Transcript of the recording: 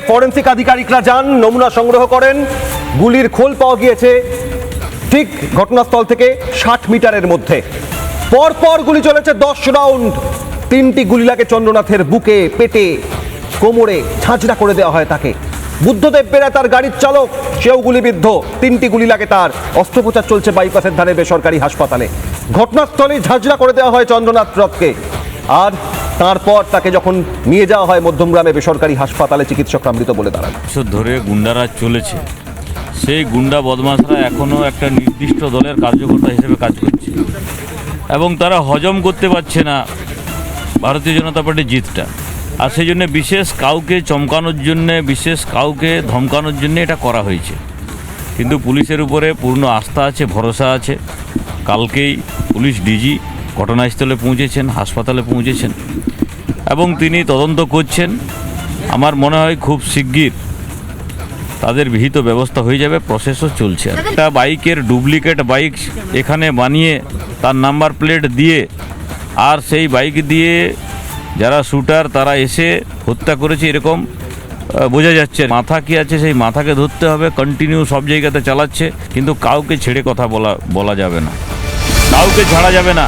Forensic আধিকারিকরা যান, নমুনা সংগ্রহ করেন। গুলির খোল পাওয়া গিয়েছে ঠিক ঘটনাস্থল থেকে 60 মিটারের মধ্যে। পরপর গুলি চলেছে 10 রাউন্ড। 3টি গুলি লাগে চন্দ্রনাথের বুকে, পেটে, কোমরে, ঝাঁঝরা করে দেওয়া হয় তাকে। বুদ্ধদেব বেরা তার গাড়ির চালক, সেও গুলিবিদ্ধ। 3টি গুলি লাগে তার। অস্ত্রোপচার চলছে বাইপাসের ধারে বেসরকারি হাসপাতালে। ঘটনাস্থলে ঝাঁঝরা করে দেওয়া হয় চন্দ্রনাথ রথকে। আর তারপর তাকে যখন নিয়ে যাওয়া হয় মধ্যমগ্রামে বেসরকারি হাসপাতালে, চিকিৎসকরা মৃত বলে দাঁড়ান। বছর ধরে গুন্ডারাজ চলেছে, সেই গুন্ডা বদমাশরা এখনও একটা নির্দিষ্ট দলের কার্যকর্তা হিসেবে কাজ করছে এবং তারা হজম করতে পারছে না ভারতীয় জনতা পার্টির জিতটা। আর সেই জন্য বিশেষ কাউকে চমকানোর জন্যে, বিশেষ কাউকে ধমকানোর জন্যে এটা করা হয়েছে। কিন্তু পুলিশের উপরে পূর্ণ আস্থা আছে, ভরসা আছে। কালকেই পুলিশ ডিজি ঘটনাস্থলে পৌঁছেছেন, হাসপাতালে পৌঁছেছেন এবং তিনি তদন্ত করছেন। আমার মনে হয় খুব শিগগির তাদের বিহিত ব্যবস্থা হয়ে যাবে, প্রসেসও চলছে। একটা বাইকের ডুপ্লিকেট বাইক এখানে বানিয়ে তার নাম্বার প্লেট দিয়ে, আর সেই বাইক দিয়ে যারা শুটার তারা এসে হত্যা করেছে এরকম বোঝা যাচ্ছে। মাথা কি আছে সেই মাথাকে ধরতে হবে, কন্টিনিউ সব জায়গাতে চালাচ্ছে, কিন্তু কাউকে ছেড়ে কথা বলা যাবে না, কাউকে ছাড়া যাবে না।